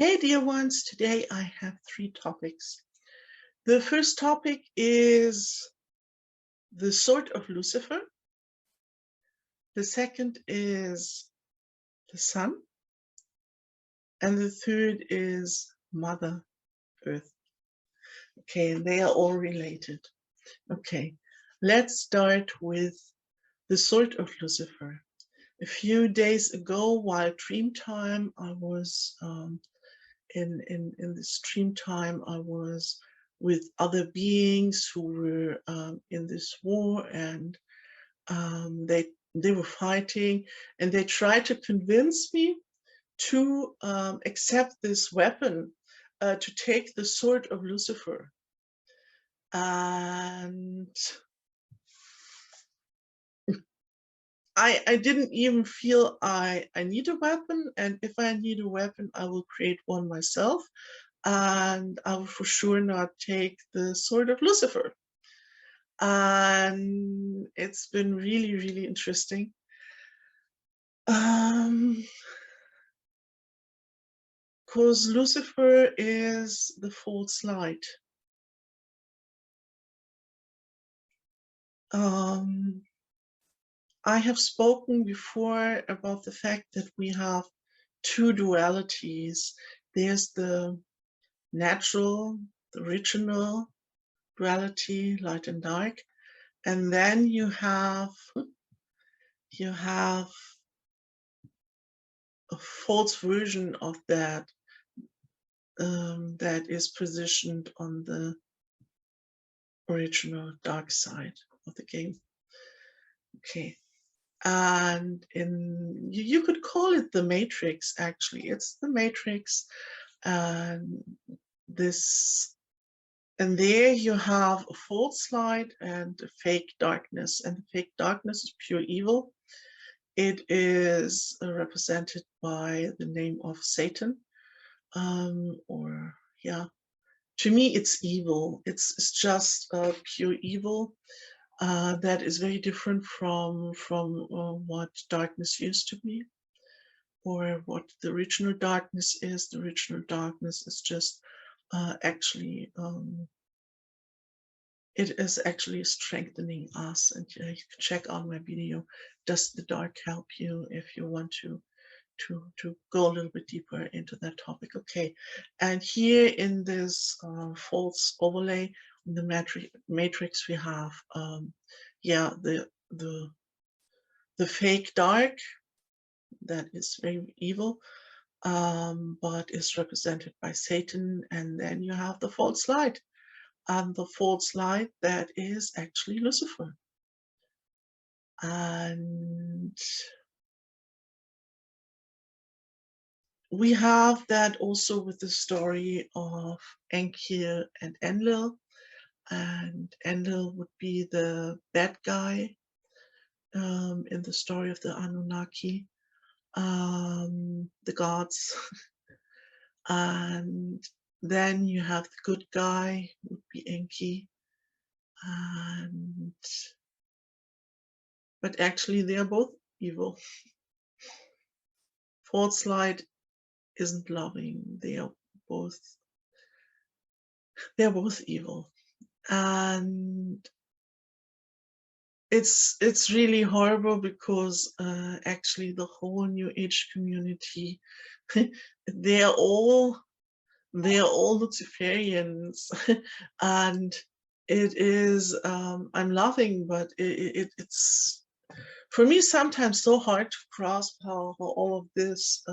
Hey, dear ones, today I have three topics. The first topic is the sword of Lucifer. The second is the sun. And the third is Mother Earth. Okay, and they are all related. Okay, let's start with the sword of Lucifer. A few days ago, while dream time, I was in this dream time, I was with other beings who were in this war, and they were fighting, and they tried to convince me to accept this weapon, to take the sword of Lucifer. And I didn't even feel I need a weapon, and if I need a weapon, I will create one myself, and I will for sure not take the sword of Lucifer. And it's been really, really interesting. Because Lucifer is the false light. I have spoken before about the fact that we have two dualities. There's the natural, the original duality, light and dark, and then you have a false version of that, that is positioned on the original dark side of the game. Okay, and you could call it the Matrix. Actually, it's the Matrix, and there you have a false light and a fake darkness, and the fake darkness is pure evil. It is represented by the name of Satan, or yeah, to me it's evil. It's just pure evil. That is very different from what darkness used to be, or what the original darkness is. The original darkness is just actually it is actually strengthening us. And you can check out my video, Does the Dark Help You, if you want to go a little bit deeper into that topic. Okay, and here in this false overlay in the matrix, we have yeah, the fake dark that is very evil, but is represented by Satan, and then you have the false light, and the false light that is actually Lucifer. And we have that also with the story of Enki and Enlil. And Enlil would be the bad guy in the story of the Anunnaki, the gods. And then you have the good guy, would be Enki. But actually they are both evil. False light isn't loving. They are both evil. And it's really horrible, because actually the whole New Age community, they're all Luciferians. And it is I'm laughing, but it's for me sometimes so hard to grasp how all of this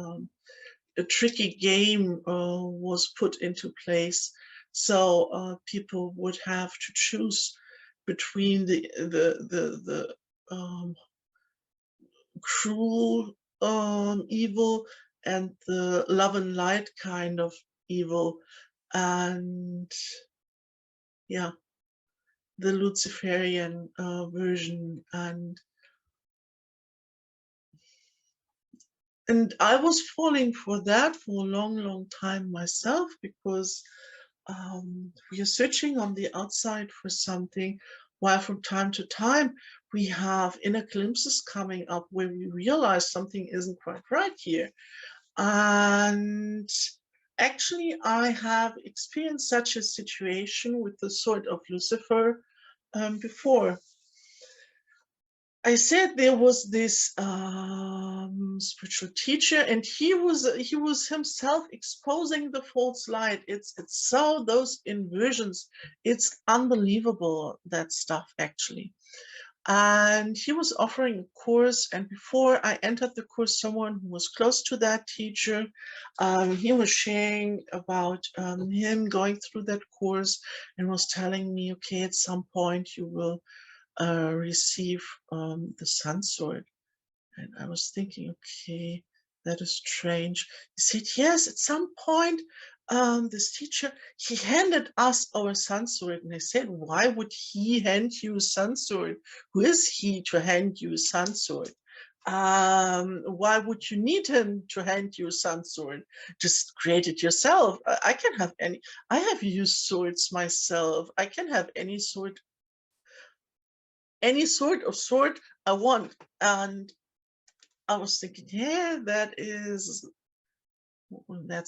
a tricky game was put into place. So people would have to choose between the cruel evil and the love and light kind of evil, and yeah, the Luciferian version. And I was falling for that for a long time myself, because we are searching on the outside for something, while from time to time we have inner glimpses coming up where we realize something isn't quite right here. And Actually, I have experienced such a situation with the sword of Lucifer before. I said there was this spiritual teacher, and he was himself exposing the false light. It's so those inversions. It's unbelievable, that stuff actually. And he was offering a course, and before I entered the course, someone who was close to that teacher, he was sharing about him going through that course, and was telling me, okay, at some point you will receive the sun sword. And I was thinking, okay, that is strange. He said, yes, at some point, this teacher, he handed us our sun sword. And I said, why would he hand you a sun sword? Who is he to hand you a sun sword? Why would you need him to hand you a sun sword? Just create it yourself. I can have any, I have used swords myself. I can have any sort of sword I want. And I was thinking, yeah, that's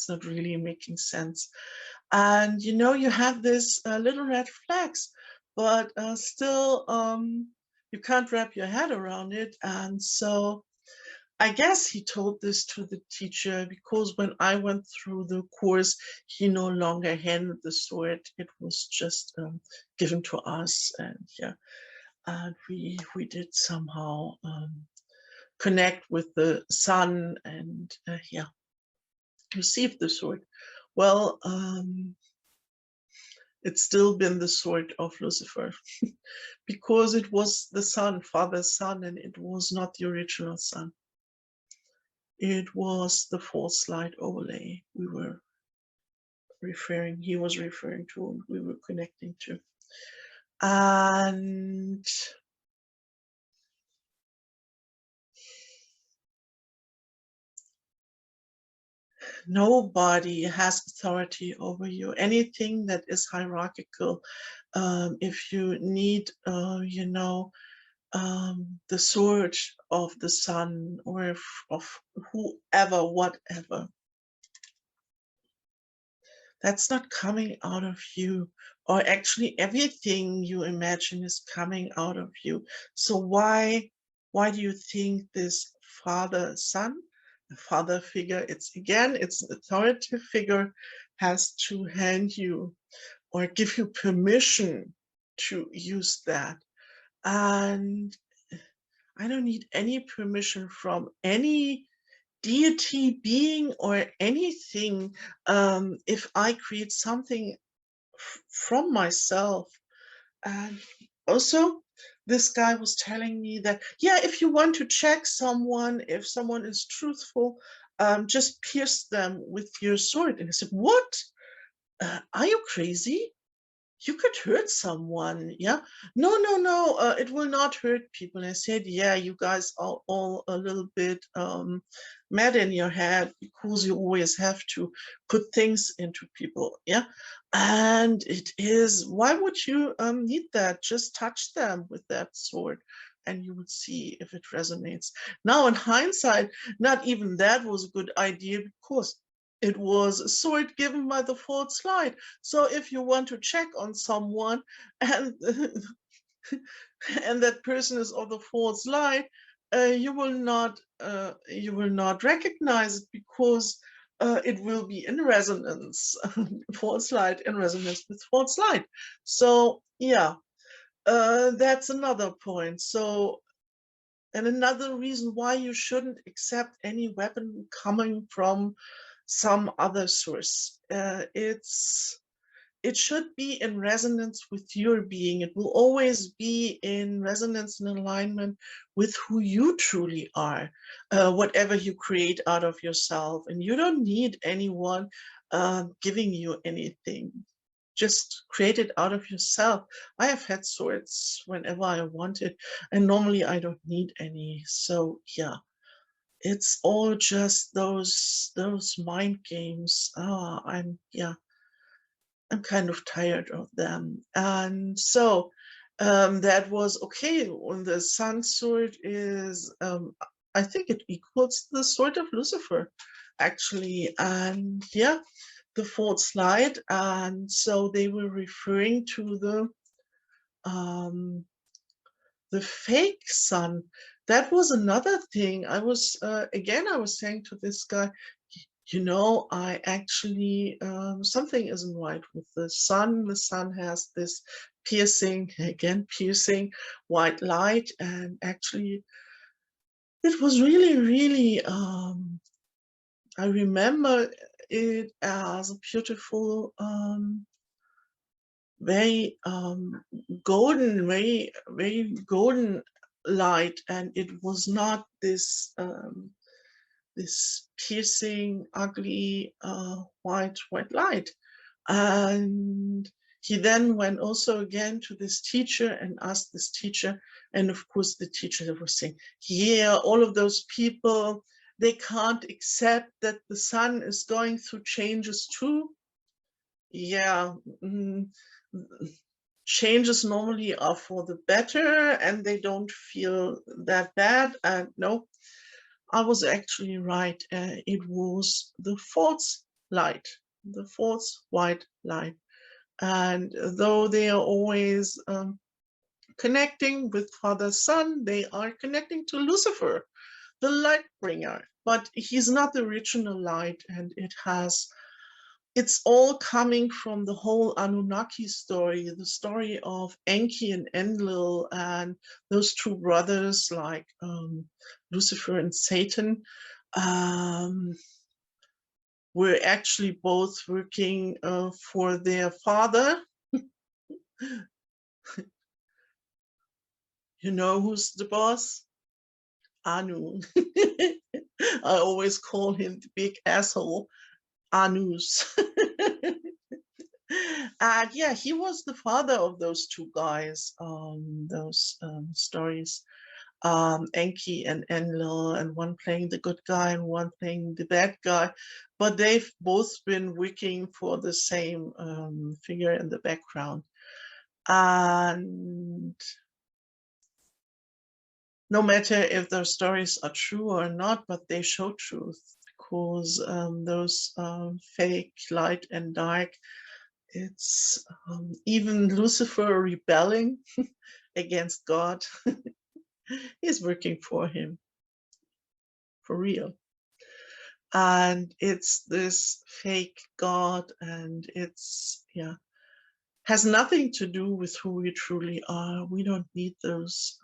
not really making sense. And you have this little red flags, but still you can't wrap your head around it. And so I guess he told this to the teacher because when I went through the course, he no longer handed the sword. It was just given to us, and yeah, and we did somehow connect with the sun, and yeah, receive the sword. Well, it's still been the sword of Lucifer because it was the sun, father's son, and it was not the original sun. It was the false light overlay he was referring to, and we were connecting to. And nobody has authority over you. Anything that is hierarchical, if you need, the sword of the sun, or of whoever, whatever, that's not coming out of you. Or actually, everything you imagine is coming out of you. So why do you think this father son, the father figure, it's an authoritative figure, has to hand you or give you permission to use that? And I don't need any permission from any deity, being, or anything. If I create something from myself. And also, this guy was telling me that, yeah, if you want to check someone, if someone is truthful, just pierce them with your sword. And I said, what? Are you crazy? You could hurt someone. Yeah, no, it will not hurt people. And I said, yeah, you guys are all a little bit mad in your head because you always have to put things into people. Yeah, and it is, why would you need that? Just touch them with that sword and you would see if it resonates. Now in hindsight, not even that was a good idea because it was a sword given by the false light. So if you want to check on someone and and that person is of the false light, you will not recognize it because it will be in resonance, false light in resonance with false light. So yeah, that's another point. So, and another reason why you shouldn't accept any weapon coming from some other source. It should be in resonance with your being. It will always be in resonance and alignment with who you truly are, whatever you create out of yourself. And you don't need anyone giving you anything. Just create it out of yourself. I have had swords whenever I wanted, and normally I don't need any. So yeah, it's all just those mind games. I'm kind of tired of them. And so that was okay. When the sun sword is, I think it equals the sword of Lucifer, actually. And yeah, the false light, and so they were referring to the fake sun. That was another thing. I was saying to this guy, you know, I actually something isn't right with the sun. The sun has this piercing white light, and actually it was really I remember it as a beautiful very golden, very golden light, and it was not this this piercing, ugly white light. And he then went also again to this teacher and asked this teacher, and of course the teacher was saying, yeah, all of those people, they can't accept that the sun is going through changes too. Yeah, changes normally are for the better and they don't feel that bad. And no, I was actually right. It was the false light, the false white light. And though they are always connecting with Father Son, they are connecting to Lucifer, the light bringer. But he's not the original light, and it's all coming from the whole Anunnaki story, the story of Enki and Enlil, and those two brothers like Lucifer and Satan. Were actually both working for their father. You know who's the boss? Anu. I always call him the big asshole, Anus. And yeah, he was the father of those two guys, those stories. Enki and Enlil, and one playing the good guy and one playing the bad guy. But they've both been working for the same figure in the background. And no matter if those stories are true or not, but they show truth, because those fake light and dark, it's even Lucifer rebelling against God. He's working for him, for real. And it's this fake God, and it's, yeah, has nothing to do with who we truly are. We don't need those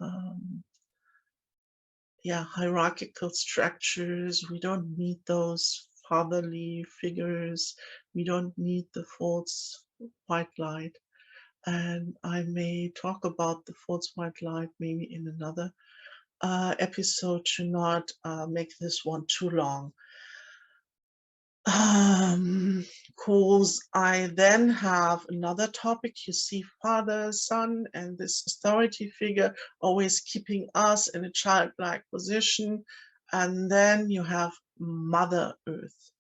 hierarchical structures. We don't need those fatherly figures. We don't need the false white light. And I may talk about the false white light maybe in another episode to not make this one too long. Because I then have another topic. You see Father, Son, and this authority figure always keeping us in a childlike position. And then you have Mother Earth.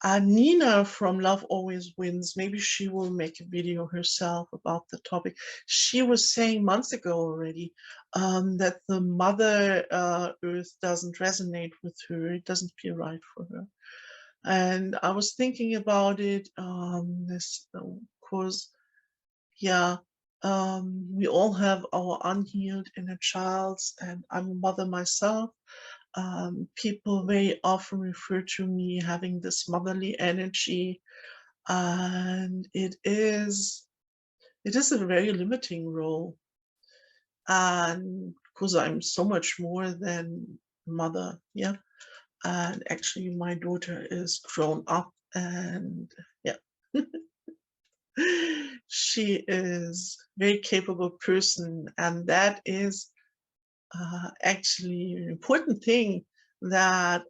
Nina from Love Always Wins, maybe she will make a video herself about the topic. She was saying months ago already that the Mother Earth doesn't resonate with her. It doesn't feel right for her. And I was thinking about it, because, yeah, we all have our unhealed inner childs, and I'm a mother myself. People very often refer to me having this motherly energy, and it is a very limiting role. And because I'm so much more than mother, yeah. And actually my daughter is grown up, and yeah. She is a very capable person, and that is actually an important thing, that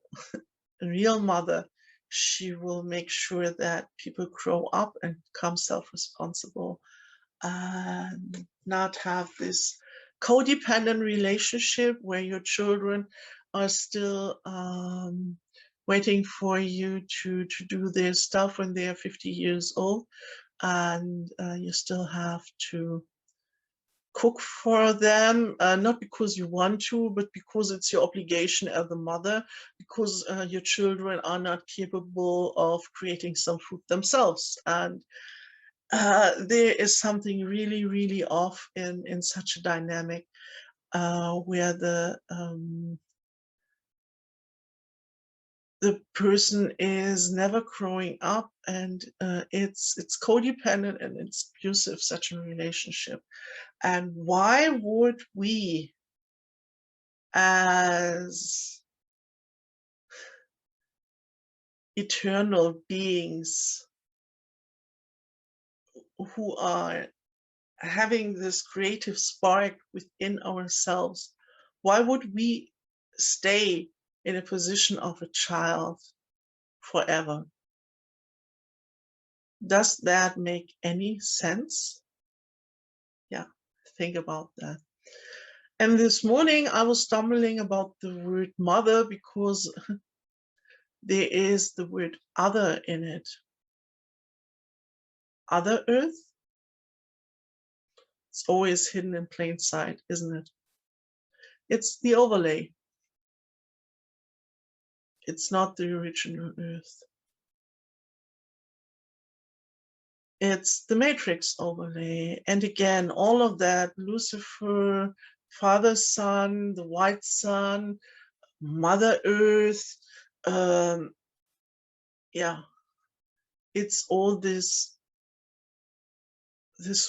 a real mother, she will make sure that people grow up and become self-responsible and not have this codependent relationship where your children are still waiting for you to do their stuff when they are 50 years old, and you still have to cook for them, not because you want to, but because it's your obligation as a mother, because your children are not capable of creating some food themselves. And there is something really, really off in such a dynamic where the person is never growing up, and it's codependent and it's abusive, such a relationship. And why would we, as eternal beings who are having this creative spark within ourselves, why would we stay in a position of a child forever? Does that make any sense? Yeah, think about that. And this morning I was stumbling about the word mother because there is the word other in it. Other Earth? It's always hidden in plain sight, isn't it? It's the overlay. It's not the original Earth. It's the matrix overlay. And again, all of that, Lucifer, Father Sun, the White Sun, Mother Earth, yeah, it's all this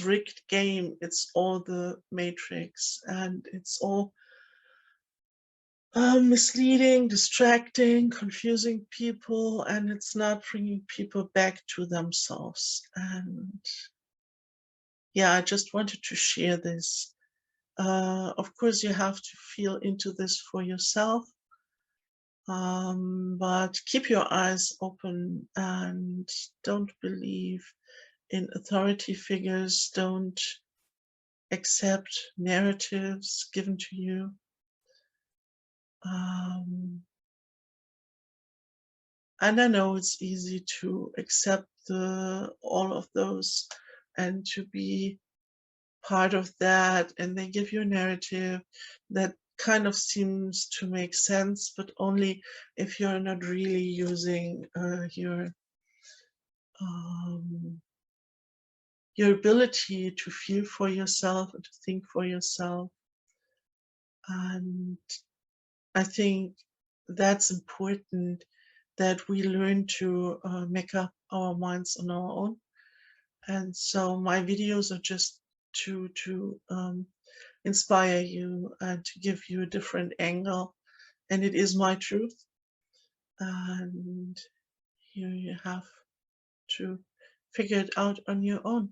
rigged game. It's all the matrix, and it's all misleading, distracting, confusing people, and it's not bringing people back to themselves. And yeah, I just wanted to share this. Of course, you have to feel into this for yourself, but keep your eyes open and don't believe in authority figures. Don't accept narratives given to you. And I know it's easy to accept all of those and to be part of that, and they give you a narrative that kind of seems to make sense, but only if you're not really using your ability to feel for yourself and to think for yourself. And I think that's important, that we learn to make up our minds on our own. And so my videos are just to inspire you and to give you a different angle. And it is my truth. And you have to figure it out on your own.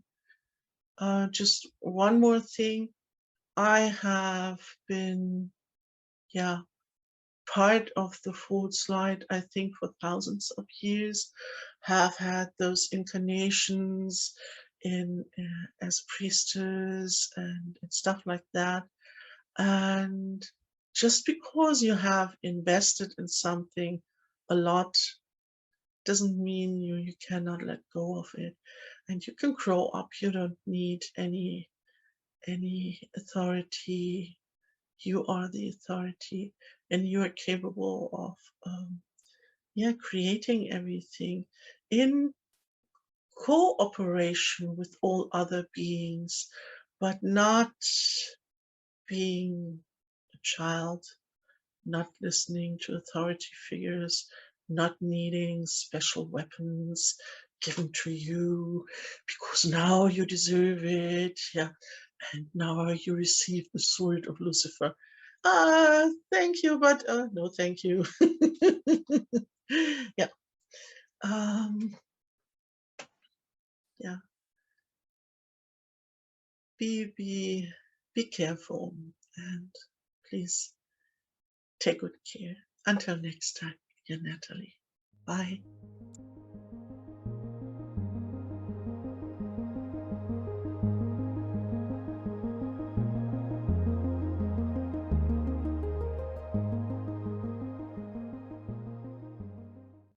Just one more thing. I have been, part of the false light, I think, for thousands of years, have had those incarnations in as priestess and stuff like that. And just because you have invested in something a lot doesn't mean you cannot let go of it. And you can grow up. You don't need any authority. You are the authority, and you are capable of creating everything in cooperation with all other beings, but not being a child, not listening to authority figures, not needing special weapons given to you because now you deserve it. Yeah. And now you receive the sword of Lucifer. Thank you, but no, thank you. Yeah. Yeah. Be careful, and please take good care. Until next time, your Natalie. Bye.